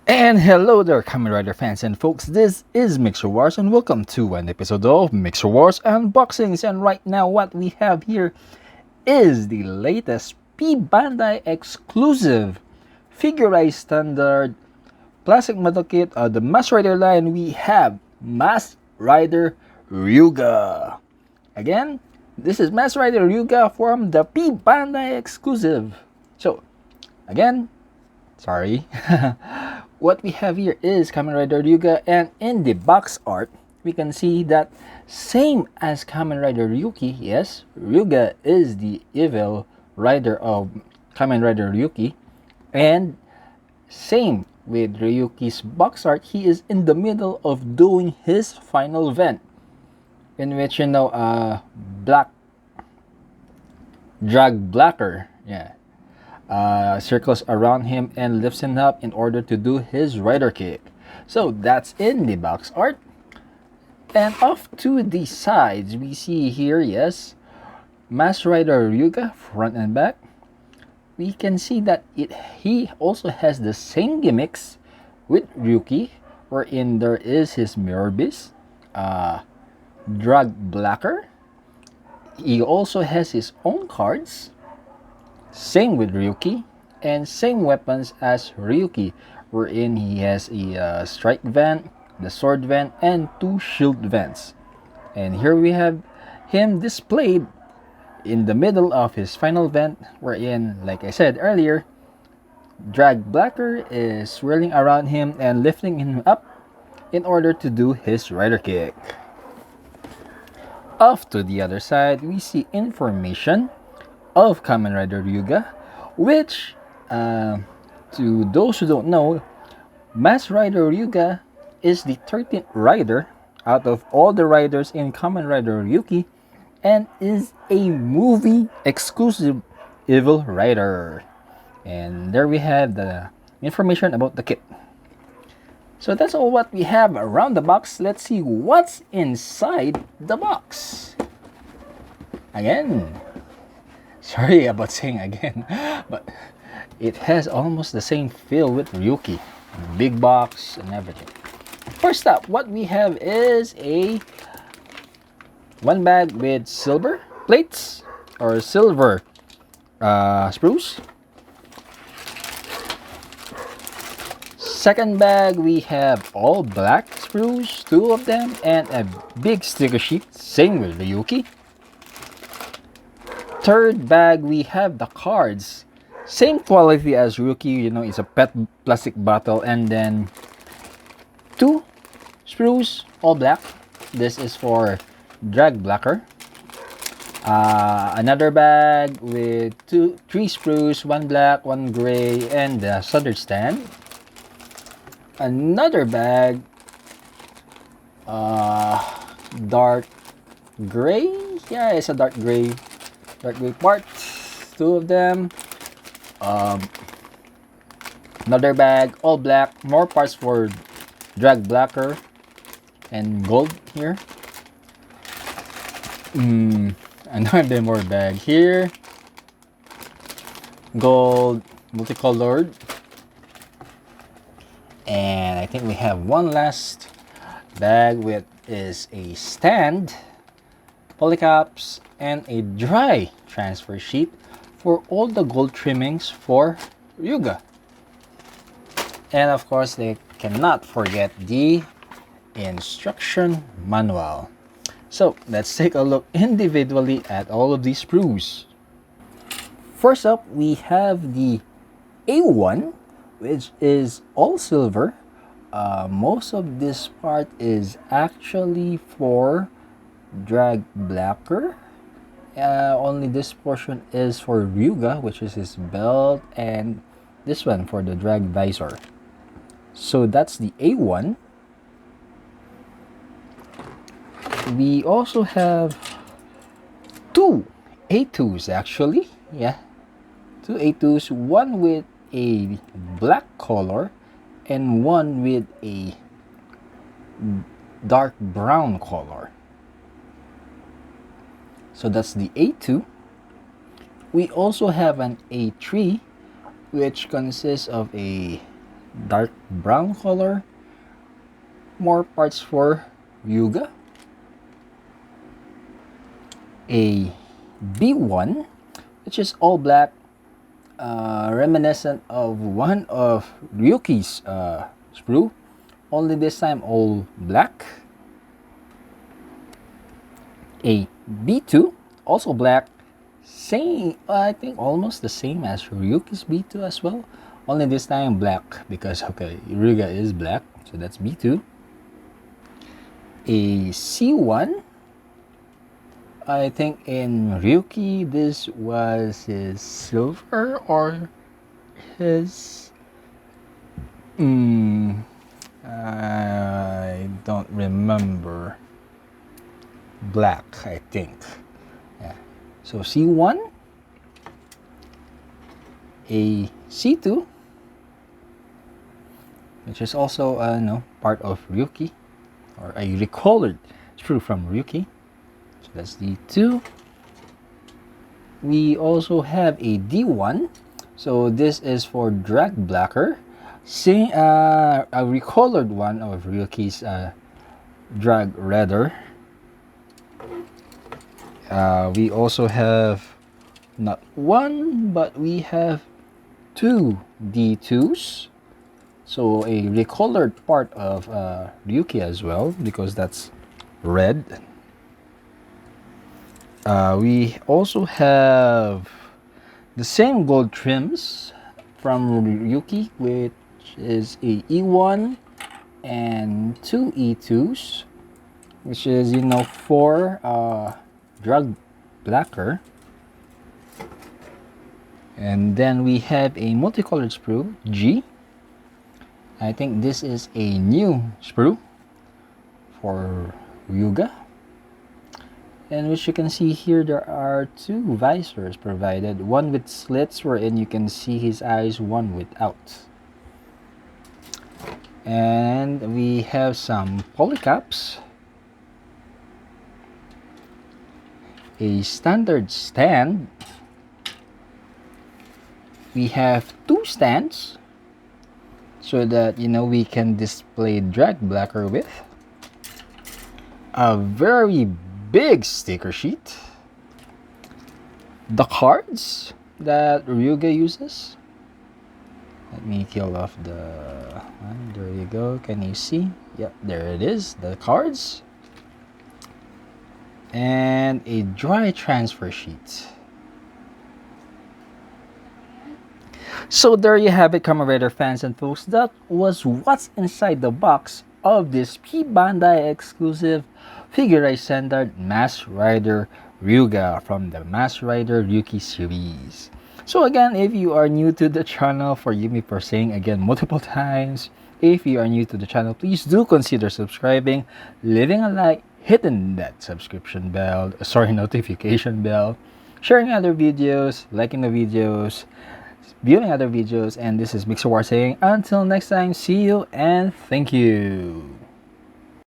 And hello there, Kamen Rider fans and folks. This is Mixerwars, and welcome to an episode of Mixerwars Unboxings. And right now, what we have here is the latest PBandai exclusive Firgure-rise standard plastic model kit of the Mask Rider line. We have Mask Rider Ryuga. Again, this is Mask Rider Ryuga from the PBandai exclusive. So, again, sorry. What we have here is Kamen Rider Ryuga, and in the box art, we can see that same as Kamen Rider Ryuki, yes, Ryuga is the evil rider of Kamen Rider Ryuki, and same with Ryuki's box art, he is in the middle of doing his final vent, in which, black drag blacker, yeah, circles around him and lifts him up in order to do his rider kick. So that's in the box art. And off to the sides, we see here, yes, Mask Rider Ryuga, front and back. We can see that he also has the same gimmicks with Ryuki, wherein there is his mirror beast, drag blacker. He also has his own cards. Same with Ryuki, and same weapons as Ryuki, wherein he has a strike vent, the sword vent, and two shield vents. And here we have him displayed in the middle of his final vent, wherein, like I said earlier, Drag Blacker is swirling around him and lifting him up in order to do his rider kick. Off to the other side, we see information of Kamen Rider Ryuga, which, to those who don't know, Mask Rider Ryuga is the 13th rider out of all the riders in Kamen Rider Ryuki, and is a movie exclusive evil rider. And there we have the information about the kit. So that's all what we have around the box. Let's see what's inside the box. Again, sorry about saying again, but it has almost the same feel with Ryuki. Big box and everything. First up, what we have is one bag with silver plates or silver sprues. Second bag, we have all black sprues, two of them, and a big sticker sheet, same with Ryuki. Third bag, we have the cards, same quality as Ryuki, it's a pet plastic bottle, and then two sprues, all black. This is for Drag Blacker. Another bag with three sprues, one black, one gray, and the solder stand. Another bag, dark gray. Yeah, it's a dark gray part. Two of them. Another bag, all black. More parts for Drag Blacker and gold here. Another more bag here. Gold, multicolored. And I think we have one last bag with is a stand, polycaps, and a dry transfer sheet for all the gold trimmings for Ryuga. And of course, they cannot forget the instruction manual. So let's take a look individually at all of these sprues. First up, we have the A1, which is all silver. Most of this part is actually for Drag Blacker. Only this portion is for Ryuga, which is his belt, and this one for the drag visor. So that's the A1. We also have two A2s actually. Yeah, two A2s, one with a black color and one with a dark brown color. So that's the A2. We also have an A3, which consists of a dark brown color. More parts for Ryuga. A B1, which is all black, reminiscent of one of Ryuki's sprue, only this time all black. A B2, also black, same, I think almost the same as Ryuki's B2 as well, only this time black, because okay, Ryuga is black, so that's B2. A C1, I think in Ryuki this was his silver or his I don't remember. Black, I think. Yeah. So C1, a C2, which is also no, part of Ryuki, or a recolored sprue from Ryuki. So that's D2. We also have a D1. So this is for Drag Blacker. See, a recolored one of Ryuki's Drag Redder. We also have not one, but we have two D2s. So a recolored part of Ryuki as well, because that's red. We also have the same gold trims from Ryuki, which is a E1 and two E2s, which is, you know, for Drug Blacker. And then we have a multicolored sprue, G. I think this is a new sprue for Ryuga. And which you can see here, there are two visors provided, one with slits wherein you can see his eyes, one without. And we have some polycaps, a standard stand. We have two stands so that, you know, we can display Drag Blacker with. A very big sticker sheet. The cards that Ryuga uses. Let me kill off the one. There you go. Can you see? Yep, there it is. The cards. And a dry transfer sheet. So there you have it, Kamen Rider fans and folks. That was what's inside the box of this PBandai exclusive Firgure-rise centered Masked Rider Ryuga from the Masked Rider Ryuki series. So again, if you are new to the channel, forgive me for saying again multiple times, if you are new to the channel, please do consider subscribing, leaving a like, hitting that subscription bell, notification bell, sharing other videos, liking the videos, viewing other videos. And this is Mixerwars saying until next time, see you and thank you.